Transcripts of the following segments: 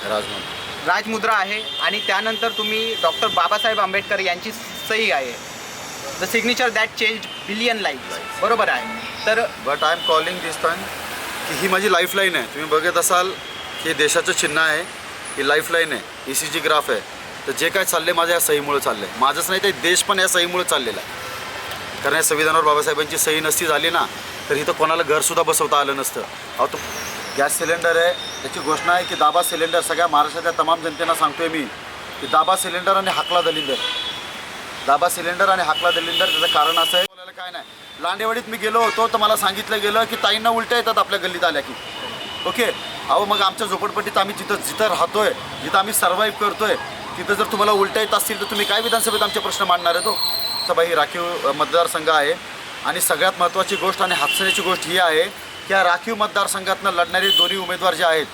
राजमुद्रा आहे आणि त्यानंतर तुम्ही डॉक्टर बाबासाहेब आंबेडकर यांची सही आहे. The signature that change billion life. बरोबर आहे. तर but I am calling this time की ही माझी लाईफलाईन आहे. तुम्ही बघत असाल की देशाचं चिन्ह आहे, ही लाईफलाईन आहे, ECG ग्राफ आहे. तर जे काय चालले माझ्या या सहीमुळे चाललं आहे. माझंच नाही तर देश पण या सहीमुळे चाललेला आहे. कारण या संविधानावर बाबासाहेबांची सही नसती झाली ना तर इथं कोणाला घरसुद्धा बसवता आलं नसतं. अहो तो गॅस सिलेंडर आहे, त्याची घोषणा आहे की दाबा सिलेंडर. सगळ्या महाराष्ट्रातल्या तमाम जनतेला सांगतोय मी की दाबा सिलेंडर आणि हाकला दलिंदर. दाबा सिलेंडर आणि हाकला दलिंदर. त्याचं कारण असं आहे, बोलायला काय नाही. लांडेवाडीत मी गेलो होतो तर मला सांगितलं गेलं की ताईंना उलट्या येतात आपल्या गल्लीत आल्या की. ओके. अहो मग आमच्या झोपडपट्टीत आम्ही जिथं राहतोय, जिथं आम्ही सर्व्हाइव्ह करतोय, तिथं जर तुम्हाला उलट्या येत असतील तर तुम्ही काय विधानसभेत आमचे प्रश्न मांडणार आहे? तो तर बाई राखीव मतदारसंघ आहे. आणि सगळ्यात महत्त्वाची गोष्ट आणि हसण्याची गोष्ट ही आहे की या राखीव मतदारसंघातनं लढणारे दोन्ही उमेदवार जे आहेत,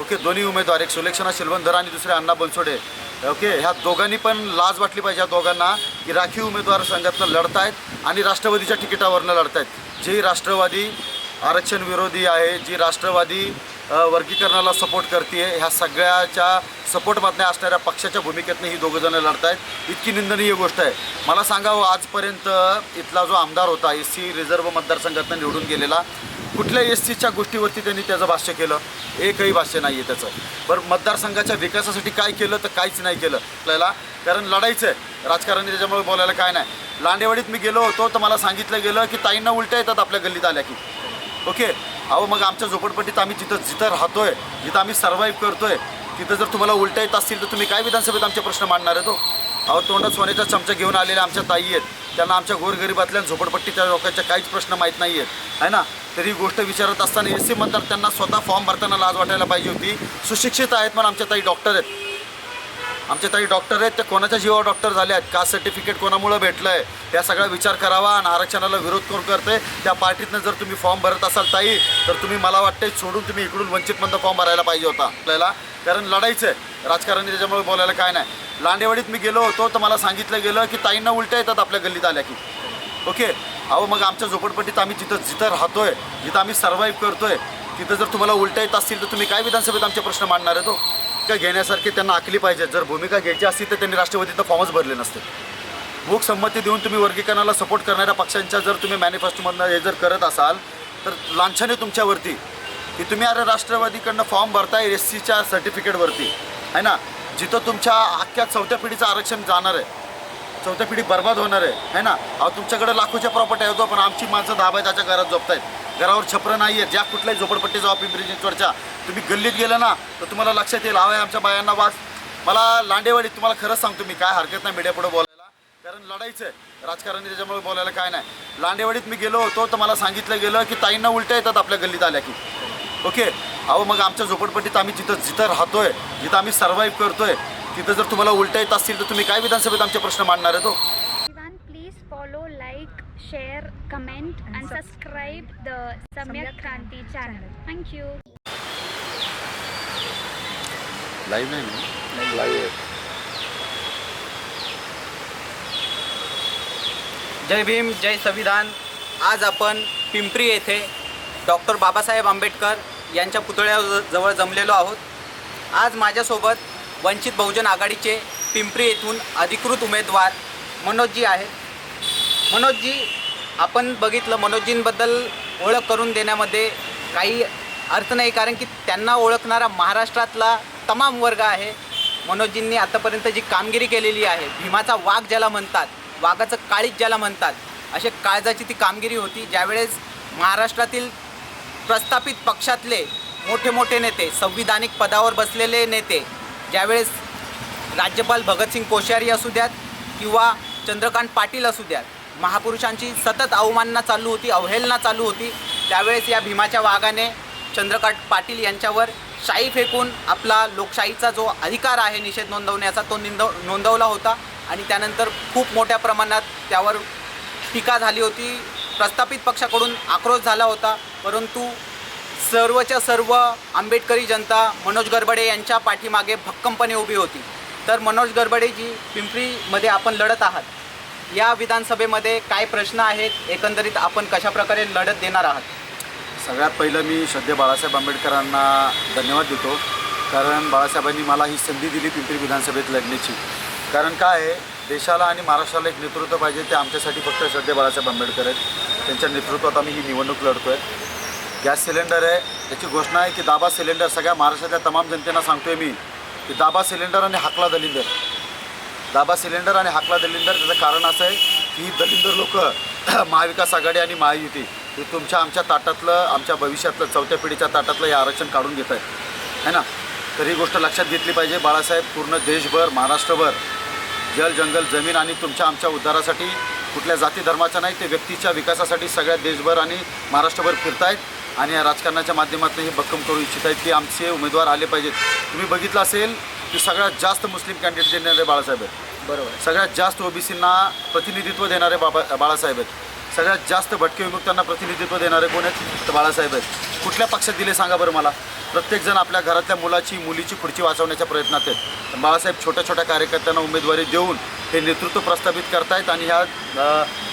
ओके, दोन्ही उमेदवार, एक सुलेक्षणा शिलवंधर आणि दुसरे अण्णा बनसोडे, ओके, ह्या दोघांनी पण लाज वाटली पाहिजे. या दोघांना की राखीव उमेदवार संघातनं लढतायत आणि राष्ट्रवादीच्या तिकिटावरनं लढतायत. जी राष्ट्रवादी आरक्षण विरोधी आहे, जी राष्ट्रवादी वर्गीकरणाला सपोर्ट करते, ह्या सगळ्याच्या सपोर्टमधल्या असणाऱ्या पक्षाच्या भूमिकेतनं ही दोघंजणं लढत आहेत. इतकी निंदनीय गोष्ट आहे. मला सांगावं, आजपर्यंत इथला जो आमदार होता SC रिझर्व्ह मतदारसंघातनं निवडून गेलेला, कुठल्या SCच्या गोष्टीवरती त्यांनी त्याचं भाष्य केलं? एकही भाष्य नाही आहे त्याचं. बरं, मतदारसंघाच्या विकासासाठी काय केलं? तर काहीच नाही केलं आपल्याला. कारण लढायचं आहे राजकारणी, त्याच्यामुळे बोलायला काय नाही. लांडेवाडीत मी गेलो होतो तर मला सांगितलं गेलं की ताईंना उलट्या येतात आपल्या गल्लीत आल्या की. ओके. अहो मग आमच्या झोपडपट्टीत आम्ही जिथं राहतोय, जिथं आम्ही सर्व्हाइव्ह करतोय, तिथं जर तुम्हाला उलट्या येत असतील तर तुम्ही काय विधानसभेत आमचे प्रश्न मांडणार आहे? तो अहो तोंडात सोन्याचा चमचा घेऊन आलेल्या आमच्या ताई आहेत, त्यांना आमच्या गोरगरिबातल्या झोपडपट्टीच्या लोकांच्या काहीच प्रश्न माहीत नाही आहेत, आहे ना. तर ही गोष्ट विचारत असताना SC मतदार त्यांना स्वतः फॉर्म भरताना लाज वाटायला पाहिजे होती. सुशिक्षित आहेत पण आमच्या ताई डॉक्टर आहेत. आमच्या ताई डॉक्टर आहेत. त्या कोणाच्या जीवावर डॉक्टर झाल्या आहेत? कास्ट सर्टिफिकेट कोणामुळं भेटलं आहे? या सगळा विचार करावा. आणि आरक्षणाला विरोध कोण करते? त्या पार्टीतनं जर तुम्ही फॉर्म भरत असाल ताई, तर तुम्ही मला वाटते सोडून तुम्ही इकडून वंचितमधनं फॉर्म भरायला पाहिजे होता आपल्याला. कारण लढायचं आहे राजकारणी, त्याच्यामुळे बोलायला काय नाही. लांडेवाडीत मी गेलो होतो तर मला सांगितलं गेलं की ताईंना उलट्या येतात आपल्या गल्लीत आल्या की. ओके. अहो मग आमच्या झोपडपट्टीत आम्ही जिथं राहतोय, जिथं आम्ही सर्व्हाइव्ह करतोय, तिथं जर तुम्हाला उलट्या येत असतील तर तुम्ही काय विधानसभेत आमचे प्रश्न मांडणार आहे? तो भूमिका घेण्यासारखे त्यांना आखली पाहिजे. जर भूमिका घ्यायची असतील तर त्यांनी राष्ट्रवादीचं फॉर्मच भरले नसते. मूक संमती देऊन तुम्ही वर्गीकरणाला सपोर्ट करणाऱ्या पक्षांच्या जर तुम्ही मॅनिफेस्टोमधनं हे जर करत असाल तर लांछन आहे तुमच्यावरती की तुम्ही अरे राष्ट्रवादीकडनं फॉर्म भरताय SCच्या सर्टिफिकेटवरती, आहे ना. जिथं तुमच्या अख्ख्या चौथ्या पिढीचं आरक्षण जाणार आहे, चौथ्या पिढी बर्बाद होणार आहे ना. अहो तुमच्याकडे लाखोच्या प्रॉपर्टी होतो, पण आमची माणसं 10 त्याच्या घरात झोपतायत. घरावर छपरं नाही आहे. ज्या कुठल्याही झोपडपट्टी जावा पिंपरी चिंचवडच्या, तुम्ही गल्लीत गेलं ना तर तुम्हाला लक्षात येईल. हवं आहे आमच्या बायांना वाच. मला लांडेवाडीत तुम्हाला खरंच सांगतो मी, काय हरकत नाही मीडिया पुढे बोलायला, कारण लढायचं आहे राजकारणी, त्याच्यामुळे बोलायला काय नाही. लांडेवाडीत मी गेलो होतो तर मला सांगितलं गेलं की ताईंना उलट्या येतात आपल्या गल्लीत आल्या की. ओके. अहो मग आमच्या झोपडपट्टीत आम्ही जिथं राहतोय, जिथं आम्ही सर्व्हाइव्ह करतोय, तिथं जर तुम्हाला उलट्या येत असतील तर तुम्ही काय विधानसभेत आमचे प्रश्न मांडणार आहे? तो Please follow, like, share, comment and subscribe the Samyak Kranti channel. Thank you. Live नाही ना, लाईव्ह आहे. जय भीम, जय संविधान. आज आपण पिंपरी येथे डॉक्टर बाबासाहेब आंबेडकर यांच्या पुतळ्याजवळ जमलेलो आहोत. आज माझ्यासोबत वंचित बहुजन आघाडीचे पिंपरी येथून अधिकृत उमेदवार मनोजजी आहेत. मनोजजी, आपण बघितलं, मनोजजींबद्दल ओळख करून देण्यामध्ये काही अर्थ नाही, कारण की त्यांना ओळखणारा महाराष्ट्रातला तमाम वर्ग आहे. मनोजजींनी आतापर्यंत जी कामगिरी केलेली आहे, भीमाचा वाघ ज्याला म्हणतात, वाघाचं काळीज ज्याला म्हणतात, असे काळजाची ती कामगिरी होती. ज्यावेळेस महाराष्ट्रातील प्रस्थापित पक्षातले मोठे मोठे नेते, संविधानिक पदावर बसलेले नेते, ज्यावेळेस राज्यपाल भगतसिंग कोश्यारी असू द्यात किंवा चंद्रकांत पाटील असू द्यात, महापुरुषांची सतत अवमानना चालू होती, अवहेलना चालू होती, त्यावेळेस या भीमाच्या वाघाने चंद्रकांत पाटील यांच्यावर शाई फेकून आपला लोकशाहीचा जो अधिकार आहे निषेध नोंदवण्याचा, तो नोंदवला होता. आणि त्यानंतर खूप मोठ्या प्रमाणात त्यावर टीका झाली होती, प्रस्थापित पक्षाकडून आक्रोश झाला होता. परंतु सर्वच्या सर्व आंबेडकरी जनता मनोज गरबडे यांच्या पाठीमागे भक्कमपणे उभी होती. तर मनोज गरबडेजी, पिंपरीमध्ये आपण लढत आहात, या विधानसभेमध्ये काय प्रश्न आहेत, एकंदरीत आपण कशाप्रकारे लढत देणार आहात? सगळ्यात पहिलं मी श्रद्धेय बाळासाहेब आंबेडकरांना धन्यवाद देतो कारण बाळासाहेबांनी मला ही संधी दिली पिंपरी विधानसभेत लढण्याची. कारण काय आहे, देशाला आणि महाराष्ट्राला एक नेतृत्व पाहिजे. ते आमच्यासाठी फक्त श्रद्धे बाळासाहेब आंबेडकर आहेत. त्यांच्या नेतृत्वात आम्ही ही निवडणूक लढतो आहे. गॅस सिलेंडर आहे, त्याची घोषणा आहे की दाबा सिलेंडर. सगळ्या महाराष्ट्रातल्या तमाम जनतेला सांगतो आहे मी की दाबा सिलेंडर आणि हाकला दलिंदर. दाबा सिलेंडर आणि हाकला दलिंदर. त्याचं कारण असं आहे की ही दलिंदर लोक महाविकास आघाडी आणि महायुती हे आमच्या ताटातलं, आमच्या भविष्यातलं, चौथ्या पिढीच्या ताटातलं हे आरक्षण काढून घेत आहेत, है ना. तर ही गोष्ट लक्षात घेतली पाहिजे. बाळासाहेब पूर्ण देशभर, महाराष्ट्रभर जल, जंगल, जमीन आणि आमच्या उद्धारासाठी कुठल्या जाती धर्माच्या नाही, ते व्यक्तीच्या विकासासाठी सगळ्या देशभर आणि महाराष्ट्रभर फिरतायत आणि या राजकारणाच्या माध्यमातून हे भक्कम करू इच्छित आहेत की आमचे उमेदवार आले पाहिजेत. तुम्ही बघितलं असेल की सगळ्यात जास्त मुस्लिम कॅन्डिडेट देणारे बाळासाहेब आहेत. बरोबर. सगळ्यात जास्त ओबीसींना प्रतिनिधित्व देणारे बाळासाहेब आहेत. सगळ्यात जास्त भटके विमुक्तांना प्रतिनिधित्व देणारे कोण आहेत, तर बाळासाहेब आहेत. कुठल्या पक्षात दिले सांगा बरं मला. प्रत्येकजण आपल्या घरातल्या मुलीची खुर्ची वाचवण्याच्या प्रयत्नात आहेत. बाळासाहेब छोट्या छोट्या कार्यकर्त्यांना उमेदवारी देऊन हे नेतृत्व प्रस्थापित करतायत आणि ह्या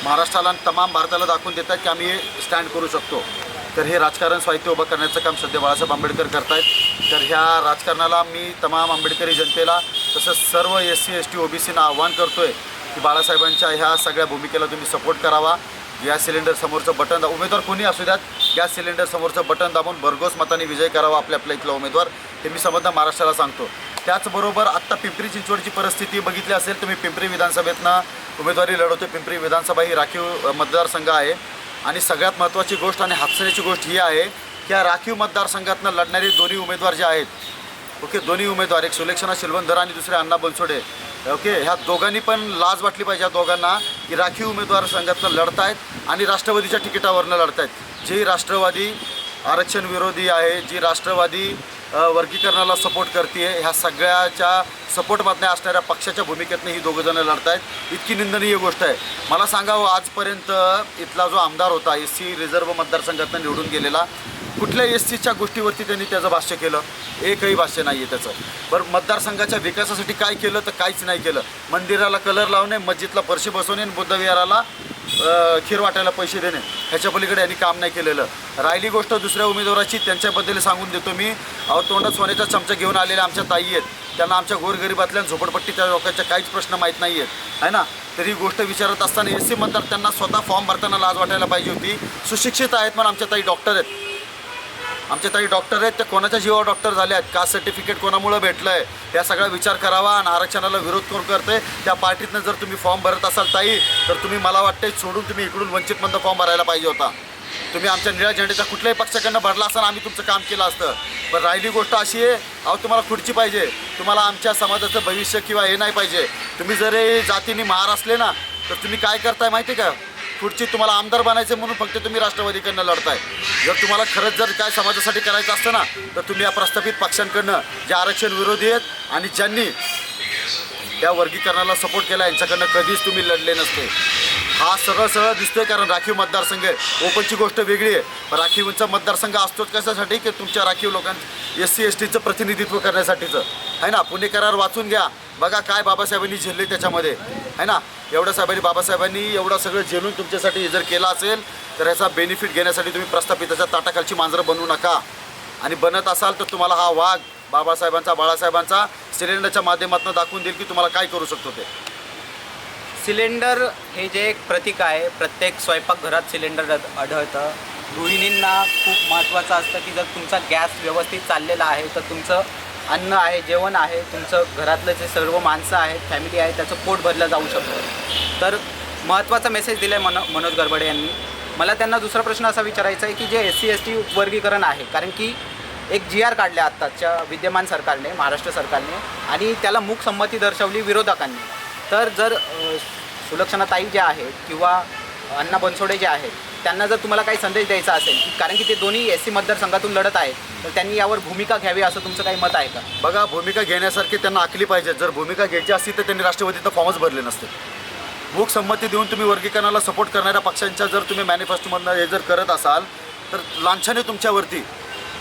महाराष्ट्राला आणि तमाम भारताला दाखवून देत आहेत की आम्ही हे स्टँड करू शकतो. तर हे राजकारण स्वायत्त उभं करण्याचं काम सध्या बाळासाहेब आंबेडकर करतायत. तर ह्या राजकारणाला मी तमाम आंबेडकरी जनतेला तसंच सर्व SC ST OBCना आव्हान करतो आहे की बाळासाहेबांच्या ह्या सगळ्या भूमिकेला तुम्ही सपोर्ट करावा. गॅस सिलेंडर समोरचं बटन उमेदवार कोणी असू द्यात, गॅस सिलेंडर समोरचं बटन दाबून भरघोस मताने विजय करावा आपल्या इथला उमेदवार. हे मी समजा महाराष्ट्राला सांगतो. त्याचबरोबर आत्ता पिंपरी चिंचवडची परिस्थिती बघितली असेल तर मी पिंपरी विधानसभेतनं उमेदवारी लढवतो. पिंपरी विधानसभा ही राखीव मतदारसंघ आहे आणि सगळ्यात महत्त्वाची गोष्ट आणि हसण्याची गोष्ट ही आहे की या राखीव मतदारसंघातनं लढणारे दोन्ही उमेदवार जे आहेत, ओके, दोन्ही उमेदवार, एक सुलक्षणा शिलवंधर आणि दुसरे अण्णा बनसोडे, ओके, ह्या दोघांनी पण लाज वाटली पाहिजे या दोघांना की राखीव उमेदवार संघातनं लढत आहेत आणि राष्ट्रवादीच्या तिकिटावरनं लढत आहेत. जी राष्ट्रवादी आरक्षण विरोधी आहे, जी राष्ट्रवादी वर्गीकरणाला सपोर्ट करते आहे, ह्या सगळ्याच्या सपोर्टमधल्या असणाऱ्या पक्षाच्या भूमिकेतनं ही दोघंजणं लढत आहेत. इतकी निंदनीय गोष्ट आहे. मला सांगावं, आजपर्यंत इथला जो आमदार होता SC रिझर्व्ह मतदारसंघातनं निवडून गेलेला, कुठल्या SCच्या गोष्टीवरती त्यांनी त्याचं भाष्य केलं? एकही भाष्य नाही आहे त्याचं. बरं, मतदारसंघाच्या विकासासाठी काय केलं तर काहीच नाही केलं. मंदिराला कलर लावणे, मस्जिदला फरशी बसवणे आणि बुद्धविहाराला खीर वाटायला पैसे देणे, ह्याच्या पलीकडे यांनी काम नाही केलेलं. राहिली गोष्ट दुसऱ्या उमेदवाराची, त्यांच्याबद्दल सांगून देतो मी. तोंडात सोन्याचा चमचा घेऊन आलेल्या आमच्या ताई आहेत. त्यांना आमच्या गोरगरिबातल्या झोपडपट्टीच्या लोकांच्या काहीच प्रश्न माहीत नाही आहेत, आहे ना. तर ही गोष्ट विचारत असताना SC मतदार त्यांना स्वतः फॉर्म भरताना लाज वाटायला पाहिजे होती. सुशिक्षित आहेत पण आमच्या ताई डॉक्टर आहेत. आमच्या ताई डॉक्टर आहेत, त्या कोणाच्या जीवावर डॉक्टर झाल्या आहेत, कास्ट सर्टिफिकेट कोणामुळं भेटलं आहे, या सगळा विचार करावा. आणि आरक्षणाला विरोध करून करते त्या पार्टीतनं जर तुम्ही फॉर्म भरत असाल ताई, तर तुम्ही, मला वाटते, सोडून तुम्ही इकडून वंचितमधनं फॉर्म भरायला पाहिजे होता. तुम्ही आमच्या निळ्या झेंड्याच्या कुठल्याही पक्षाकडनं भरला असताना आम्ही तुमचं काम केलं असतं. पण राहिली गोष्ट अशी आहे, तुम्हाला खुर्ची पाहिजे, तुम्हाला आमच्या समाजाचं भविष्य किंवा हे नाही पाहिजे. तुम्ही जर जातीने महार असले ना, तर तुम्ही काय करताय माहिती आहे का? खुर्ची तुम्हाला आमदार बनायचे म्हणून फक्त तुम्ही राष्ट्रवादीकडनं लढताय. जर तुम्हाला खरंच जर काय समाजासाठी करायचं असतं ना, तर तुम्ही या प्रस्थापित पक्षांकडनं जे आरक्षण विरोधी आहेत आणि ज्यांनी त्या वर्गीकरणाला सपोर्ट केला, यांच्याकडनं कधीच तुम्ही लढले नसते. हा सरळ दिसतोय, कारण राखीव मतदारसंघ आहे. ओपनची गोष्ट वेगळी आहे, पण राखीवचा मतदारसंघ असतोच कशासाठी की तुमच्या राखीव लोकांचं SC STचं प्रतिनिधित्व करण्यासाठीचं, आहे ना. पुणे करार वाचून घ्या, बघा काय बाबासाहेबांनी झेलले त्याच्यामध्ये, आहे ना. बाबासाहेबांनी एवढं सगळं झेलून तुमच्यासाठी हे जर केलं असेल तर ह्याचा बेनिफिट घेण्यासाठी तुम्ही प्रस्थापिताच्या ताटाखालची मांजरं बनवू नका. आणि बनत असाल तर तुम्हाला हा वाघ बाळासाहेबांचा सिलेंडरच्या माध्यमातून दाखवून देईल की तुम्हाला काय करू शकतो ते. सिलेंडर हे जे एक प्रतीक आहे, प्रत्येक स्वयंपाकघरात सिलेंडर आढळतं. गृहिणींना खूप महत्त्वाचं असतं की जर तुमचा गॅस व्यवस्थित चाललेला आहे तर तुमचं अन्न आहे, जेवण आहे, तुमचं घरातलं जे सर्व माणसं आहेत, फॅमिली आहे, त्याचं पोट भरलं जाऊ शकतं. तर महत्त्वाचा मेसेज दिला आहे मनोज गरबडे यांनी. मला त्यांना दुसरा प्रश्न असा विचारायचा आहे की जे SC ST वर्गीकरण आहे, कारण की एक GR काढल्या आत्ताच्या विद्यमान सरकारने, महाराष्ट्र सरकारने, आणि त्याला मूक संमती दर्शवली विरोधकांनी. तर जर सुलक्षणाताई जे आहेत किंवा अण्णा बनसोडे जे आहेत, त्यांना जर तुम्हाला काही संदेश द्यायचा असेल, कारण की ते दोन्ही SC मतदारसंघातून लढत आहेत, तर त्यांनी यावर भूमिका घ्यावी असं तुमचं काही मत आहे का? बघा, भूमिका घेण्यासारखी त्यांना आखली पाहिजे. जर भूमिका घ्यायची असती तर त्यांनी राष्ट्रवादीचं फॉर्मच भरले नसते. मूक संमती देऊन तुम्ही वर्गीकरणाला सपोर्ट करणाऱ्या पक्षांच्या जर तुम्ही मॅनिफेस्टोमधनं हे जर करत असाल तर लांछन आहे तुमच्यावरती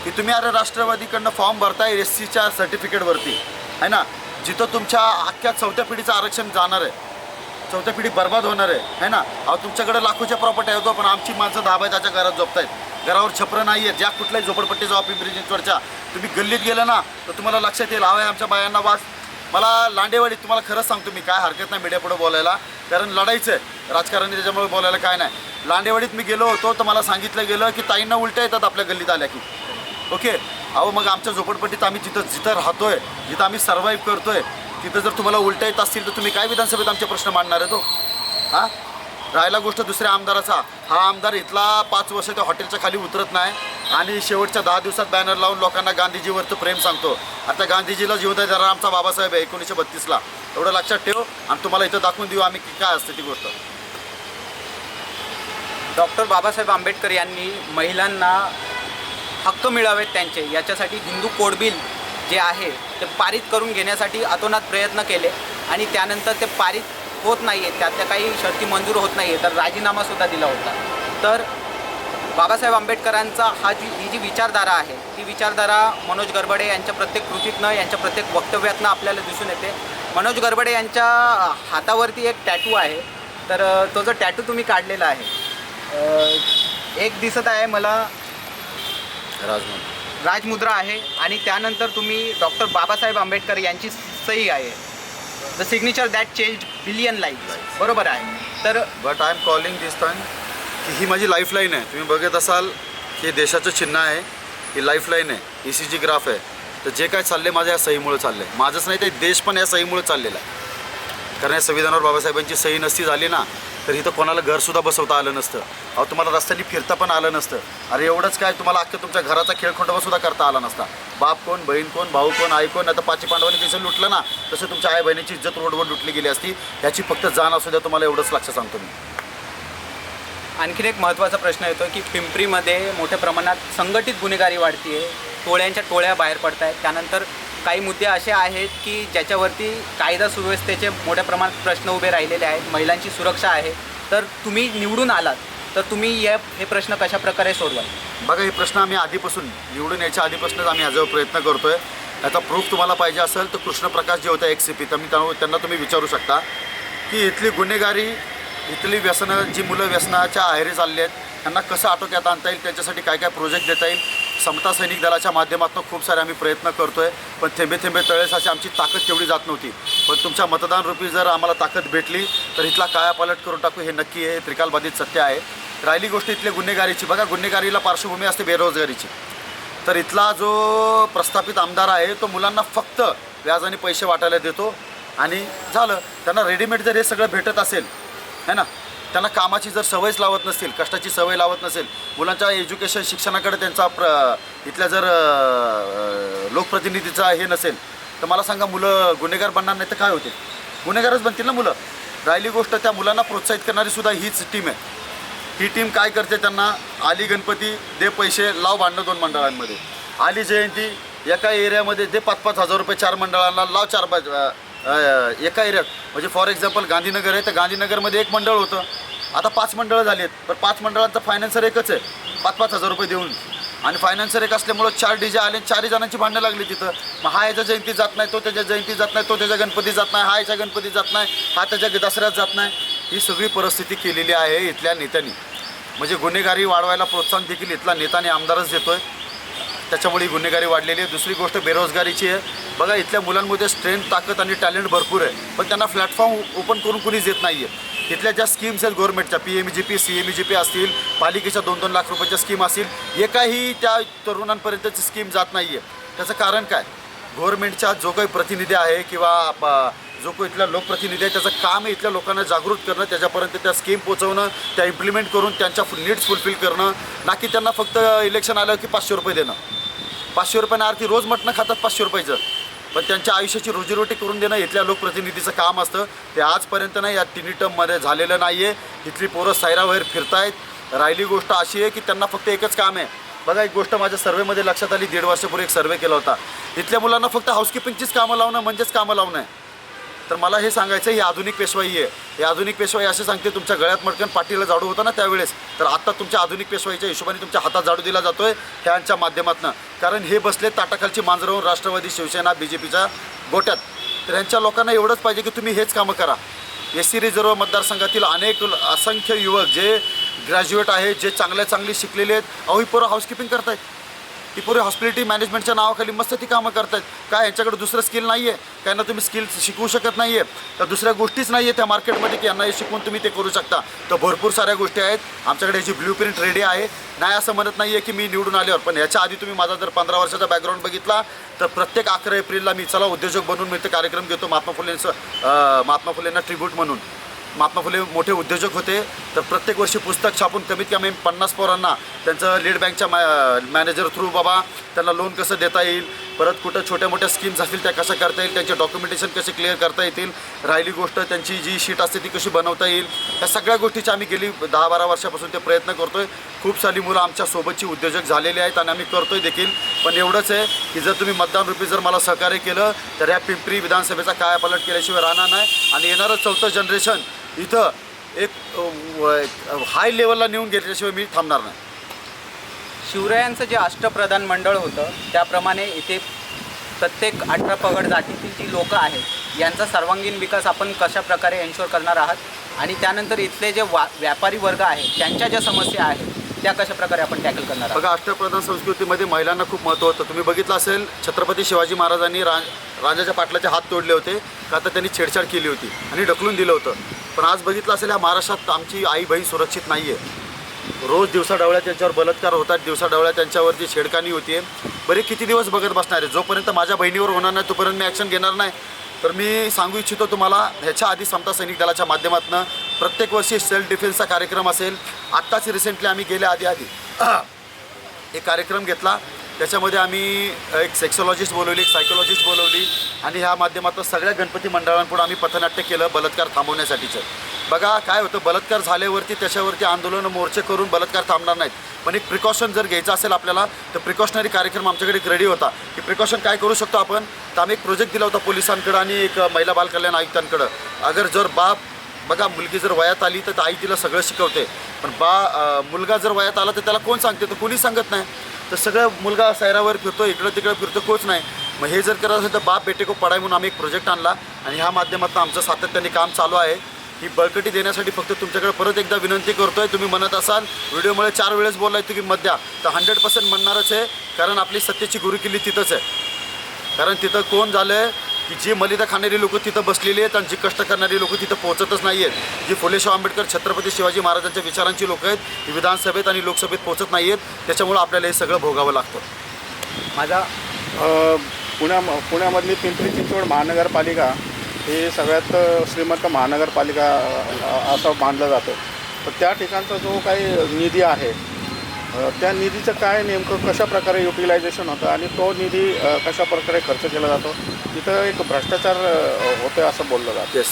की तुम्ही अरे राष्ट्रवादीकडनं फॉर्म भरताय SCच्या सर्टिफिकेटवरती, आहे ना. जिथं तुमच्या अख्ख्या चौथ्या पिढीचं आरक्षण जाणार आहे, चौथ्या पिढी बर्बाद होणार आहे ना. तुमच्याकडे लाखोच्या प्रॉपर्टी आहे, पण आमची माणसं 10 बाय 10च्या घरात झोपत आहेत. घरावर छपरं नाही आहे. ज्या कुठल्याही झोपडपट्टी जावा पिंपरी चिंचवडच्या, तुम्ही गल्लीत गेलं ना तर तुम्हाला लक्षात येईल हवं आहे आमच्या बायांना वास. मला लांडेवाडीत तुम्हाला खरंच सांगतो मी, काय हरकत नाही मीडियापुढे बोलायला, कारण लढायचं आहे राजकारणी, त्याच्यामुळे बोलायला काय नाही. लांडेवाडीत मी गेलो होतो तर मला सांगितलं गेलं की ताईंना उलट्या येतात आपल्या गल्लीत आल्या की. ओके, अहो मग आमच्या झोपडपट्टीत आम्ही जिथं राहतोय, जिथं आम्ही सर्व्हाइव्ह करतोय, तिथं जर तुम्हाला उलट्या येत असतील तर तुम्ही काय विधानसभेत आमचे प्रश्न मांडणार आहे तो? हां, राहिला गोष्ट दुसऱ्या आमदाराचा. हा आमदार इथला 5 वर्ष त्या हॉटेलच्या खाली उतरत नाही आणि शेवटच्या 10 दिवसात बॅनर लावून लोकांना गांधीजीवरचं प्रेम सांगतो. आता गांधीजीला जीव देणारा आमचा बाबासाहेब आहे 1932ला, एवढं लक्षात ठेव. आणि तुम्हाला इथं दाखवून देऊ आम्ही काय असते ती गोष्ट. डॉक्टर बाबासाहेब आंबेडकर यांनी महिलांना हक्क मिळावेत त्यांचे, याच्यासाठी हिंदू कोड बिल जे आहे ते पारित करून घेण्यासाठी अतोनात प्रयत्न केले आणि त्यानंतर ते पारित होत नाही आहे, त्यातल्या काही शर्ती मंजूर होत नाही आहे, तर राजीनामासुद्धा दिला होता. तर बाबासाहेब आंबेडकरांचा ही जी विचारधारा आहे, ती विचारधारा मनोज गरबडे यांच्या प्रत्येक कृतीतनं, यांच्या प्रत्येक वक्तव्यातनं आपल्याला दिसून येते. मनोज गरबडे यांच्या हातावरती एक टॅटू आहे, तर तो जो टॅटू तुम्ही काढलेला आहे, एक दिसत आहे मला राजमुद्रा आहे आणि त्यानंतर तुम्ही डॉक्टर बाबासाहेब आंबेडकर यांची सही आहे, the signature that change billion life, बरोबर आहे. तर but I am calling this time की ही माझी लाईफलाईन आहे. तुम्ही बघत असाल की देशाचं चिन्ह आहे, ही लाईफलाईन आहे, ECG ग्राफ आहे. तर जे काय चालले माझ्या या सहीमुळे चाललं आहे. माझंच नाही, ते देश पण या सहीमुळे चाललेला आहे. कारण या संविधानावर बाबासाहेबांची सही नसती झाली ना तर इथं कोणाला घरसुद्धा बसवता आलं नसतं. अहो तुम्हाला रस्त्याने फिरता पण आलं नसतं. अरे एवढंच काय, तुम्हाला अख्खं तुमच्या घराचा खेळखंडोबासुद्धा करता आला नसता. बाप कोण, बहीण कोण, भाऊ कोण, आई कोण. आता पाची पांडवांनी जसं लुटलं ना तसं तुमच्या आई बहिणीची इज्जत रोडवर लुटली गेली असती. ह्याची फक्त जाण असू द्या तुम्हाला, एवढंच लक्ष सांगतो मी. आणखीन एक महत्त्वाचा प्रश्न येतो की पिंपरीमध्ये मोठ्या प्रमाणात संघटित गुन्हेगारी वाढती आहे, टोळ्यांच्या टोळ्या बाहेर पडत आहेत. त्यानंतर काही मुद्दे असे आहेत की ज्याच्यावरती कायदा सुव्यवस्थेचे मोठ्या प्रमाणात प्रश्न उभे राहिलेले आहेत, महिलांची सुरक्षा आहे. तर तुम्ही निवडून आलात तर तुम्ही हे प्रश्न कशा प्रकारे सोडवाल? बघा, हे प्रश्न आम्ही आधीपासून निवडून यायच्या आधीपासूनच आम्ही ह्याच्यावर प्रयत्न करतो आहे. याचा प्रूफ तुम्हाला पाहिजे असेल तर कृष्णप्रकाश जे होते XCP, त्यांना तुम्ही विचारू शकता की इथली गुन्हेगारी, इथली व्यसनं, जी मुलं व्यसनाच्या आहारी चालली आहेत त्यांना कसं आटोक्यात आणता येईल, त्याच्यासाठी काय काय प्रोजेक्ट देता येईल. समता सैनिक दलाच्या माध्यमातून खूप सारे आम्ही प्रयत्न करतो आहे, पण थेंबे थेंबे तळेस अशी आमची ताकद तेवढी जात नव्हती. पण तुमच्या मतदान रूपी जर आम्हाला ताकद भेटली तर इथला कायापालट करून टाकू, हे नक्की आहे, त्रिकालबाधित सत्य आहे. राहिली गोष्ट इथल्या गुन्हेगारीची. बघा, गुन्हेगारीला पार्श्वभूमी असते बेरोजगारीची. तर इथला जो प्रस्थापित आमदार आहे तो मुलांना फक्त व्याजाने पैसे वाटायला देतो आणि झालं. त्यांना रेडीमेड जर हे सगळं भेटत असेल है ना, त्यांना कामाची जर सवयच लावत नसतील, कष्टाची सवय लावत नसेल, मुलांच्या एज्युकेशन शिक्षणाकडे त्यांचा इथल्या जर लोकप्रतिनिधीचा हे नसेल तर मला सांगा, मुलं गुन्हेगार बनणार नाही तर काय होते? गुन्हेगारच बनतील ना मुलं. राहिली गोष्ट, त्या मुलांना प्रोत्साहित करणारी सुद्धा हीच टीम आहे. ही टीम काय करते, त्यांना आली गणपती दे पैसे, लाव भांडणं 2 मंडळांमध्ये. आली जयंती एका एरियामध्ये दे 5-5 हजार रुपये 4 मंडळांना, लाव 4 एका एरियात. म्हणजे फॉर एक्झाम्पल गांधीनगर आहे तर गांधीनगरमध्ये 1 मंडळ होतं, आता 5 मंडळं झाली आहेत. पण 5 मंडळांचा फायनान्सर एकच आहे, 5-5 हजार रुपये देऊन. आणि फायनान्सर एक असल्यामुळं 4 DJ आले, 4 जणांची भांडणं लागली तिथं. मग हा याच्या जयंती जात नाही, तो त्याच्या जयंती जात नाही, तो त्याच्या गणपती जात नाही, हा याच्या गणपती जात नाही, हा त्याच्या दसऱ्यात जात नाही. ही सगळी परिस्थिती केलेली आहे इथल्या नेत्यांनी. म्हणजे गुन्हेगारी वाढवायला प्रोत्साहन देखील इथला नेताने आमदारच देतो आहे, त्याच्यामुळे ही गुन्हेगारी वाढलेली आहे. दुसरी गोष्ट बेरोजगारीची आहे. बघा, इथल्या मुलांमध्ये स्ट्रेंथ, ताकद आणि टॅलेंट भरपूर आहे, पण त्यांना प्लॅटफॉर्म ओपन करून कुणीच देत नाही आहे. इथल्या ज्या स्कीम्स आहेत गव्हर्नमेंटच्या, PMGP, CMGP असतील, पालिकेच्या 2-2 लाख रुपयाच्या स्कीम असतील, एकाही त्या तरुणांपर्यंतची स्कीम जात नाही आहे. त्याचं कारण काय? गव्हर्नमेंटचा जो काही प्रतिनिधी आहे किंवा जो काही इथला लोकप्रतिनिधी आहे त्याचं काम आहे इथल्या लोकांना जागृत करणं, त्याच्यापर्यंत त्या स्कीम पोहोचवणं, त्या इम्प्लिमेंट करून त्यांच्या नीड्स फुलफिल करणं, ना की त्यांना फक्त इलेक्शन आलं की 500 रुपये देणं. 500 रुपयानं आरती रोज मटणं खातात 500 रुपयाचं, पण त्यांच्या आयुष्याची रोजीरोटी करून देणं इथल्या लोकप्रतिनिधीचं काम असतं. ते आजपर्यंत नाही, या 3 टर्ममध्ये झालेलं नाही आहे. इथली पोरं सायराबाहेर फिरतायत. राहिली गोष्ट अशी आहे की त्यांना फक्त एकच काम आहे. बघा, एक गोष्ट माझ्या सर्वेमध्ये लक्षात आली, 1.5 वर्षापूर्वी एक सर्वे केला होता. इथल्या मुलांना फक्त हाऊसकीपिंगचीच कामं लावणं म्हणजेच कामं लावणं आहे. तर मला हे सांगायचं, ही आधुनिक पेशवाई आहे. ही आधुनिक पेशवाई असे सांगते, तुमच्या गळ्यात मडकन पाठीला झाडू होता ना त्यावेळेस, तर आत्ता तुमच्या आधुनिक पेशवाईच्या हिशोबाने तुमच्या हातात झाडू दिला जातो आहे ह्यांच्या माध्यमातून. कारण हे बसले ताटाखालची मांजरवून राष्ट्रवादी, शिवसेना, BJPच्या गोट्यात. तर ह्यांच्या लोकांना एवढंच पाहिजे की तुम्ही हेच कामं करा. SC रिझर्व्ह मतदारसंघातील असंख्य युवक जे ग्रॅज्युएट आहेत, जे चांगले शिकलेले आहेत. अहो ही पोरं हाऊसकीपिंग करतायत, ती पोरं हॉस्पिटॅलिटी मॅनेजमेंटच्या नावाखाली मस्त ती कामं करतायत. काय यांच्याकडे दुसरं स्किल नाही आहे? त्यांना तुम्ही स्किल शिकवू शकत नाही आहे? तर दुसऱ्या गोष्टीच नाही आहे त्या मार्केटमध्ये की यांना हे शिकवून तुम्ही ते करू शकता. तर भरपूर साऱ्या गोष्टी आहेत आमच्याकडे, याची ब्ल्यूप्रिंट रेडी आहे. नाही असं म्हणत नाही आहे की मी निवडून आल्यावर, पण याच्या आधी तुम्ही माझा जर 15 वर्षाचा बॅकग्राऊंड बघितला तर प्रत्येक 11 एप्रिलला मी चला उद्योजक बनून मी ते कार्यक्रम घेतो. महात्मा फुलेंना ट्रिब्यूट म्हणून. महात्मा फुले मोठे उद्योजक होते, तर प्रत्येक वर्षी पुस्तक छापून कमीत कमी 50 पोरांना त्यांचं लीड बँकच्या मॅनेजर थ्रू बाबा त्यांना लोन कसं देता येईल, परत कुठं छोट्या मोठ्या स्कीम्स असतील त्या कशा करता येईल, त्यांचे डॉक्युमेंटेशन कसे क्लिअर करता येतील, राहिली गोष्ट त्यांची जी शीट असते ती कशी बनवता येईल, या सगळ्या गोष्टीचे आम्ही गेली 10-12 वर्षापासून ते प्रयत्न करतो आहे. खूप सारी मुलं आमच्या सोबतची उद्योजक झालेली आहेत आणि आम्ही करतोय देखील. पण एवढंच आहे की जर तुम्ही मतदान रूपी जर मला सहकार्य केलं तर या पिंपरी विधानसभेचा कायापालट केल्याशिवाय राहणार नाही. आणि येणारं 4थं जनरेशन इथं एक हाय लेवलला नेऊन गेल्याशिवाय मी थांबणार नाही. शिवरायांचं जे अष्टप्रधान मंडळ होतं त्याप्रमाणे इथे प्रत्येक 18 पगड जातीतील जी लोकं आहेत यांचा सर्वांगीण विकास आपण कशा प्रकारे एन्श्योर करणार आहात, आणि त्यानंतर इथले जे व्यापारी वर्ग आहेत त्यांच्या ज्या समस्या आहेत त्या कशा प्रकारे आपण टॅकल करणार आहात. बघा, अष्टप्रधान संस्कृतीमध्ये महिलांना खूप महत्त्व होतं. तुम्ही बघितलं असेल छत्रपती शिवाजी महाराजांनी राजाच्या पाटलाचे हात तोडले होते का, तर त्यांनी छेडछाड केली होती आणि ढकलून दिलं होतं. पण आज बघितलं असेल या महाराष्ट्रात आमची आई बहीण सुरक्षित नाही आहे. रोज दिवसाढवळ्या त्यांच्यावर बलात्कार होतात, दिवसाढवळ्या त्यांच्यावरती छेडखानी होती आहे. बरे किती दिवस बघत बसणार आहे? जोपर्यंत माझ्या बहिणीवर होणार नाही तोपर्यंत मी ॲक्शन घेणार नाही. तर मी सांगू इच्छितो तुम्हाला, ह्याच्या आधी समता सैनिक दलाच्या माध्यमातून प्रत्येक वर्षी सेल्फ डिफेन्सचा कार्यक्रम असेल. आत्ताच रिसेंटली आम्ही गेल्या आधी एक कार्यक्रम घेतला, त्याच्यामध्ये आम्ही एक सेक्सॉलॉजिस्ट बोलवली, एक सायकोलॉजिस्ट बोलवली आणि ह्या माध्यमातून सगळ्या गणपती मंडळांपुढे आम्ही पथनाट्य केलं बलात्कार थांबवण्यासाठीचं. बघा काय होतं, बलात्कार झाल्यावरती त्याच्यावरती आंदोलन मोर्चे करून बलात्कार थांबणार नाहीत. पण एक प्रिकॉशन जर घ्यायचं असेल आपल्याला तर प्रिकॉशनरी कार्यक्रम आमच्याकडे एक रेडी होता की प्रिकॉशन काय करू शकतो आपण. तर आम्ही एक प्रोजेक्ट दिला होता पोलिसांकडं आणि एक महिला बालकल्याण आयुक्तांकडं. अगर जर बघा मुलगी जर वयात आली तर आई तिला सगळं शिकवते, पण मुलगा जर वयात आला तर त्याला कोण सांगते? तर कोणी सांगत नाही. तर सगळं मुलगा सैरावर फिरतो, इकडं तिकडं फिरतो, कोच नाही. मग हे जर करत असेल तर बाप बेटे को पढाई म्हणून आम्ही एक प्रोजेक्ट आणला आणि ह्या माध्यमातून आमचं सातत्याने काम चालू आहे. ही बळकटी देण्यासाठी फक्त तुमच्याकडे परत एकदा विनंती करतो आहे, तुम्ही म्हणत असाल व्हिडिओमुळे 4 वेळेस बोललाय तुम्ही मत द्या, तर 100% म्हणणारच आहे. कारण आपली सत्तेची गुरुकिल्ली तिथंच आहे. कारण तिथं कोण झालं आहे की जी मलिदा खाणारी लोकं तिथं बसलेली आहेत आणि जी कष्ट करणारी लोकं तिथं पोहोचतच नाही आहेत. जी फुले शाहू आंबेडकर छत्रपती शिवाजी महाराजांच्या विचारांची लोकं आहेत ती विधानसभेत आणि लोकसभेत पोहोचत नाही आहेत. त्याच्यामुळं आपल्याला हे सगळं भोगावं लागतं. माझा पुण्यामधली पिंपरी चिंचवड महानगरपालिका ही सगळ्यात श्रीमंत महानगरपालिका असं मानलं जातं. तर त्या ठिकाणचा जो काही निधी आहे त्या निधीचं काय नेमकं कशा प्रकारे युटिलायझेशन होतं आणि तो निधी कशा प्रकारे खर्च केला जातो, तिथं एक भ्रष्टाचार होतं असं बोललं जातं. येस,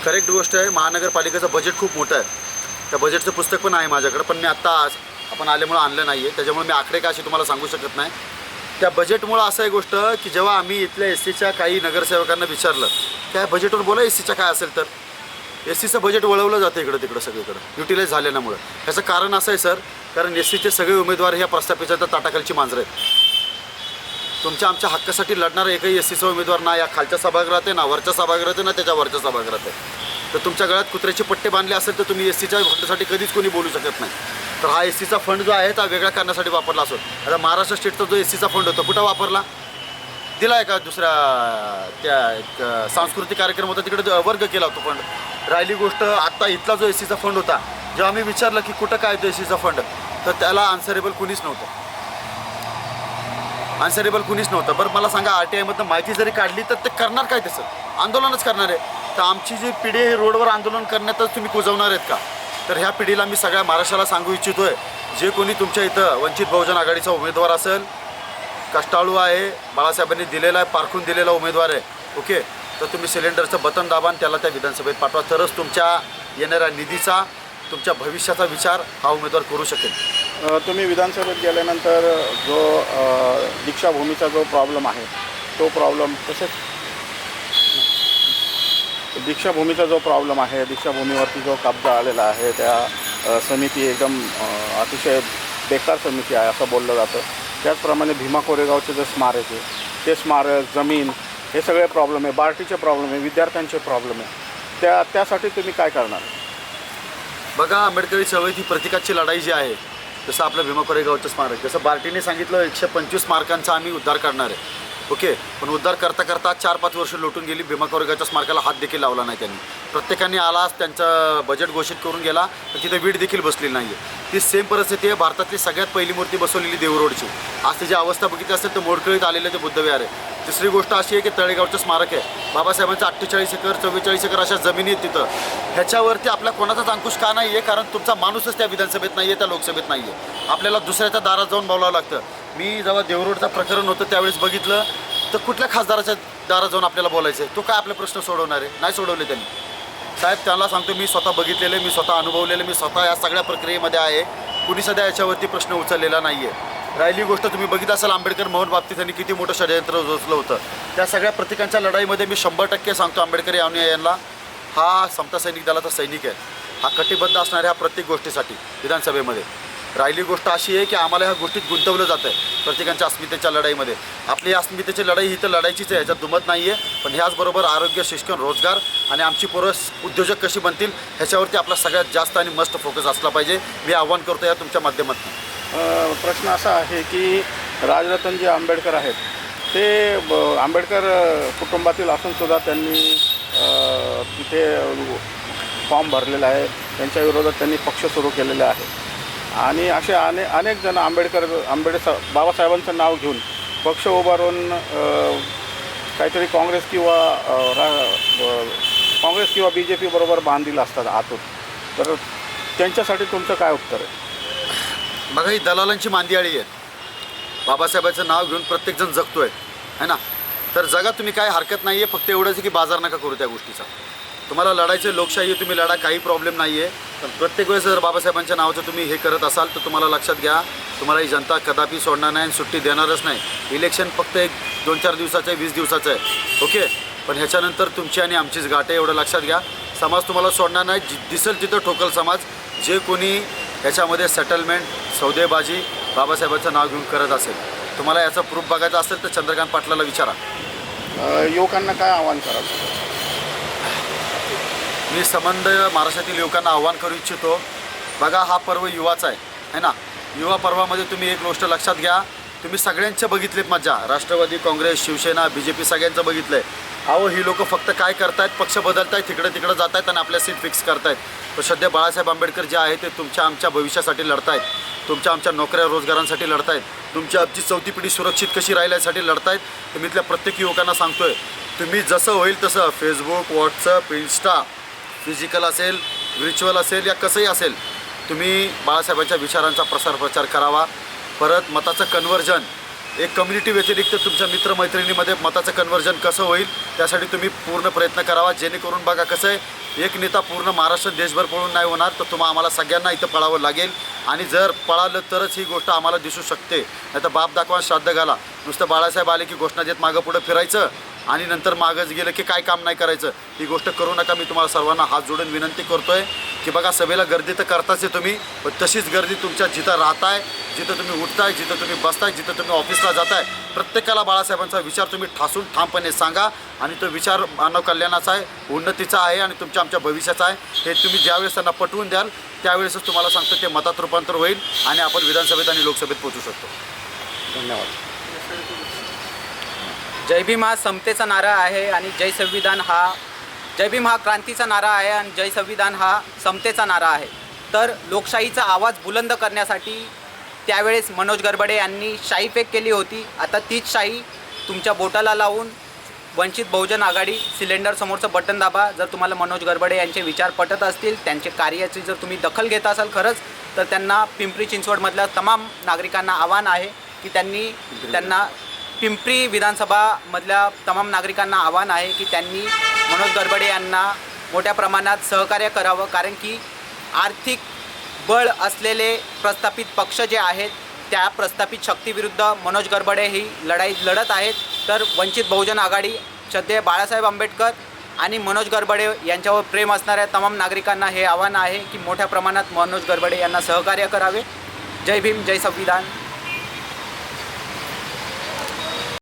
करेक्ट गोष्ट आहे. महानगरपालिकेचं बजेट खूप मोठं आहे. त्या बजेटचं पुस्तक पण आहे माझ्याकडं, पण मी आत्ता आपण आल्यामुळं आणलं नाही आहे. त्याच्यामुळे मी आकडे काय असे तुम्हाला सांगू शकत नाही. त्या बजेटमुळं असं आहे गोष्ट की जेव्हा आम्ही इथल्या एस-सीच्या काही नगरसेवकांना विचारलं त्या बजेटवर बोला एस-सीच्या काय असेल, तर एस-सीचं बजेट वळवलं जातं इकडं तिकडं सगळीकडं युटिलाइज झाल्यामुळं. ह्याचं कारण असं आहे सर, कारण एस-सीचे सगळे उमेदवार ह्या प्रस्थापिताच्या ताटाखालची मांजरं आहेत. तुमच्या आमच्या हक्कासाठी लढणारा एकही एस-सीचा उमेदवार ना या खालच्या सभागृहात आहे, ना वरच्या सभागृहात आहे, ना त्याच्या वरच्या सभागृहात आहे. तर तुमच्या गळ्यात कुत्र्याचे पट्टे बांधले असेल तर तुम्ही एस-सीच्या फंडसाठी कधीच कोणी बोलू शकत नाही. तर हा एस-सीचा फंड जो आहे हा वेगळ्या कारणासाठी वापरला असो. आता महाराष्ट्र स्टेटचा जो एस-सीचा फंड होता कुठं वापरला? दिला आहे का दुसऱ्या त्या सांस्कृतिक कार्यक्रम होता तिकडे वर्ग केला होता फंड. राहिली गोष्ट आत्ता इथला जो एस-सीचा फंड होता, जेव्हा आम्ही विचारलं की कुठं काय तो एस-सीचा फंड, तर त्याला आन्सरेबल कुणीच नव्हतं. बरं मला सांगा, RTIमधनं माहिती जरी काढली तर ते करणार काय? तसं आंदोलनच करणार आहे. तर आमची जी पिढी आहे रोडवर आंदोलन करण्यातच तुम्ही कुजवणार आहेत का? तर ह्या पिढीला मी सगळ्या महाराष्ट्राला सांगू इच्छितो आहे, जे कोणी तुमच्या इथं वंचित बहुजन आघाडीचा उमेदवार असेल, कष्टाळू आहे, बाळासाहेबांनी दिलेला आहे, पारखून दिलेला उमेदवार आहे, ओके, तर तुम्ही सिलेंडरचं बटन दाबान त्याला त्या विधानसभेत पाठवा. तरच तुमच्या येणाऱ्या निधीचा, तुमच्या भविष्याचा विचार हा उमेदवार करू शकेल. तुम्ही विधानसभेत गेल्यानंतर जो दीक्षाभूमीचा जो प्रॉब्लेम आहे तो प्रॉब्लेम तसेच दीक्षाभूमीचा जो प्रॉब्लेम आहे, दीक्षाभूमीवरती जो कब्जा आलेला आहे, त्या समिती एकदम अतिशय बेकार समिती आहे असं बोललं जातं. त्याचप्रमाणे भीमा कोरेगावचे जे स्मारक आहे ते स्मारक, जमीन, हे सगळे प्रॉब्लेम आहे. बार्टीचे प्रॉब्लेम आहे, विद्यार्थ्यांचे प्रॉब्लेम आहे. त्यासाठी तुम्ही काय करणार? बघा, आंबेडकरी चळवळीत ही प्रतीकाची लढाई जी आहे, जसं आपलं भीमा कोरेगावचं स्मारक, जसं बार्टीने सांगितलं 125 स्मारकांचा आम्ही उद्धार करणार आहे. ओके, पण उद्धार करता करता 4-5 वर्ष लोटून गेली. भीमा कोरेगावच्या स्मारकाला हात देखील लावला नाही त्यांनी. प्रत्येकाने आला, त्यांचं बजेट घोषित करून गेला, पण तिथे वीट देखील बसलेली नाही आहे. ती सेम परिस्थिती आहे भारतातली सगळ्यात पहिली मूर्ती बसवलेली देवरोडची. आज त्याची अवस्था बघितली असेल तर मोडकळीत आलेलं ते बुद्धविहार आहे. तिसरी गोष्ट अशी आहे की तळेगावचं स्मारक आहे. बाबासाहेबांचं 48 एकर 44 एकर अशा जमिनी आहेत तिथं. ह्याच्यावरती आपल्या कोणाचाच अंकुश का नाही आहे? कारण तुमचा माणूसच त्या विधानसभेत नाही आहे, त्या लोकसभेत नाही आहे. आपल्याला दुसऱ्याच्या दारात जाऊन बोलावं लागतं. मी जेव्हा देवरोडचं प्रकरण होतं त्यावेळेस बघितलं तर कुठल्या खासदाराच्या दारात जाऊन आपल्याला बोलायचं आहे? तो काय आपले प्रश्न सोडवणार आहे? नाही सोडवले त्यांनी. साहेब, त्याला सांगतो, मी स्वतः बघितलेलं, मी स्वतः अनुभवलेलं, मी स्वतः या सगळ्या प्रक्रियेमध्ये आहे. कुणी सध्या याच्यावरती प्रश्न उचललेला नाही आहे. राहिली गोष्ट, तुम्ही बघित असाल आंबेडकर मोहन बाबतीत त्यांनी किती मोठं षडयंत्र रचलं होतं. त्या सगळ्या प्रतीकांच्या लढाईमध्ये मी 100% सांगतो, आंबेडकर यांना हा समता सैनिक दलाचा सैनिक आहे. हा कटिबद्ध असणाऱ्या ह्या प्रत्येक गोष्टीसाठी विधानसभेमध्ये. राहिली गोष्ट अशी आहे की आम्हाला ह्या गोष्टीत गुंतवलं जातं आहे प्रत्येकांच्या अस्मितेच्या लढाईमध्ये. आपली अस्मितेची लढाई ही तर लढायचीच आहे, ह्याच्यात दुमत नाही आहे. पण ह्याचबरोबर आरोग्य, शिक्षण, रोजगार आणि आमची पोरं उद्योजक कशी बनतील ह्याच्यावरती आपला सगळ्यात जास्त आणि मस्त फोकस असला पाहिजे. मी आव्हान करतो या तुमच्या माध्यमातून. प्रश्न असा आहे की राजरत्नजी आंबेडकर आहेत, ते आंबेडकर कुटुंबातील असूनसुद्धा त्यांनी तिथे फॉर्म भरलेला आहे. त्यांच्या विरोधात त्यांनी पक्ष सुरू केलेले आहे आणि असे अनेक जण बाबासाहेबांचं नाव घेऊन पक्ष उभारून काहीतरी काँग्रेस किंवा BJP बरोबर बांधील असतात आतून. तर त्यांच्यासाठी तुमचं काय उत्तर आहे? बघा, ही दलालांची मांदियाळी आहे. बाबासाहेबांचं नाव घेऊन प्रत्येकजण जगतोय है ना. तर जगा, तुम्ही काय हरकत नाही आहे. फक्त एवढंच की बाजार नका करू त्या गोष्टीचा. तुम्हाला लढायचं लोकशाही आहे, तुम्ही लढा, काही प्रॉब्लेम नाही आहे. पण प्रत्येक वेळेस जर बाबासाहेबांच्या नावाचं तुम्ही हे करत असाल तर तुम्हाला लक्षात घ्या, तुम्हाला ही जनता कदापि सोडणार नाही आणि सुट्टी देणारच नाही. इलेक्शन फक्त 1-2-4 दिवसाचं आहे, 20 दिवसाचं आहे. ओके, पण ह्याच्यानंतर तुमची आणि आमचीच गाठ आहे, एवढं लक्षात घ्या. समाज तुम्हाला सोडणार नाही. दिसेल तिथं ठोकल समाज. जे कोणी ह्याच्यामध्ये सेटलमेंट, सौदेबाजी बाबासाहेबांचं नाव घेऊन करत असेल, तुम्हाला याचा प्रूफ बघायचा असेल तर चंद्रकांत पाटलाला विचारा. युवकांना काय आव्हान कराल? मी संबंध महाराष्ट्रातील युवकांना आव्हान करू इच्छितो. बघा, हा पर्व युवाचा आहे ना. युवा पर्वामध्ये तुम्ही एक गोष्ट लक्षात घ्या, तुम्ही सगळ्यांचं बघितलेत मजा. राष्ट्रवादी, काँग्रेस, शिवसेना, BJP सगळ्यांचं बघितलं आहे. अहो, ही लोकं फक्त काय करतायत? पक्ष बदलतायत, तिकडं जात आहेत आणि आपल्या सीट फिक्स करतायत. पण सध्या बाळासाहेब आंबेडकर जे आहे ते तुमच्या आमच्या भविष्यासाठी लढतायत, तुमच्या आमच्या नोकऱ्या रोजगारांसाठी लढतायत, तुमच्या आमची चौथी पिढी सुरक्षित कशी राहिल्यासाठी लढतायत. तर मी इथल्या प्रत्येक युवकांना सांगतोय, तुम्ही जसं होईल तसं फेसबुक, व्हॉट्सअप, इंस्टा, फिजिकल असेल, व्हिच्युअल असेल या कसंही असेल, तुम्ही बाळासाहेबांच्या विचारांचा प्रचार करावा. परत मताचं कन्व्हर्जन, एक कम्युनिटी व्यतिरिक्त तुमच्या मित्रमैत्रिणीमध्ये मताचं कन्व्हर्जन कसं होईल त्यासाठी तुम्ही पूर्ण प्रयत्न करावा. जेणेकरून बघा कसं आहे, एक नेता पूर्ण महाराष्ट्र देशभर पळून नाही होणार, तर आम्हाला सगळ्यांना इथं पळावं लागेल. आणि जर पळालं तरच ही गोष्ट आम्हाला दिसू शकते. नाही तर बाप दाखवा श्राद्ध घाला. नुसतं बाळासाहेब आले की घोषणा देत मागं पुढं फिरायचं आणि नंतर मागच गेलं की काय काम नाही करायचं. ही गोष्ट करू नका. मी तुम्हाला सर्वांना हात जोडून विनंती करतोय की बघा, सभेला गर्दी तर करताच आहे तुम्ही, पण तशीच गर्दी तुमच्या जिथं राहताय, जिथं तुम्ही उठताय, जिथं तुम्ही बसताय, जिथं तुम्ही ऑफिसला जाताय, प्रत्येकाला बाळासाहेबांचा विचार तुम्ही ठासून ठामपणे सांगा. आणि तो विचार मानव कल्याणाचा आहे, उन्नतीचा आहे आणि तुमच्या आमच्या भविष्याचा आहे. हे तुम्ही ज्यावेळेस त्यांना पटवून द्याल त्यावेळेसच तुम्हाला सांगतो ते मतात रूपांतर होईल आणि आपण विधानसभेत आणि लोकसभेत पोहोचू शकतो. धन्यवाद. जय भीम हा समतेचा नारा आहे आणि जय संविधान हा, जय भीम हा क्रांतीचा नारा आहे आणि जय संविधान हा समतेचा नारा आहे. तर लोकशाहीचा आवाज बुलंद करण्यासाठी त्यावेळेस मनोज गरबडे यांनी शाई फेक केली होती. आता तीच शाई तुमच्या बोटाला लावून वंचित बहुजन आघाडी सिलेंडर समोरचं बटन दाबा. जर तुम्हाला मनोज गरबडे यांचे विचार पटत असतील, त्यांचे कार्याची जर तुम्ही दखल घेत असाल खरंच, तर त्यांना पिंपरी चिंचवडमधल्या तमाम नागरिकांना आव्हान आहे की त्यांना पिंपरी विधानसभामधल्या तमाम नागरिकांना आव्हान आहे की त्यांनी मनोज गरबडे यांना मोठ्या प्रमाणात सहकार्य करावं. कारण की आर्थिक बळ असलेले प्रस्थापित पक्ष जे आहेत त्या प्रस्थापित शक्तीविरुद्ध मनोज गरबडे ही लढाई लढत आहेत. तर वंचित बहुजन आघाडी सध्या बाळासाहेब आंबेडकर आणि मनोज गरबडे यांच्यावर प्रेम असणाऱ्या तमाम नागरिकांना हे आव्हान आहे की मोठ्या प्रमाणात मनोज गरबडे यांना सहकार्य करावे. जय भीम, जय संविधान.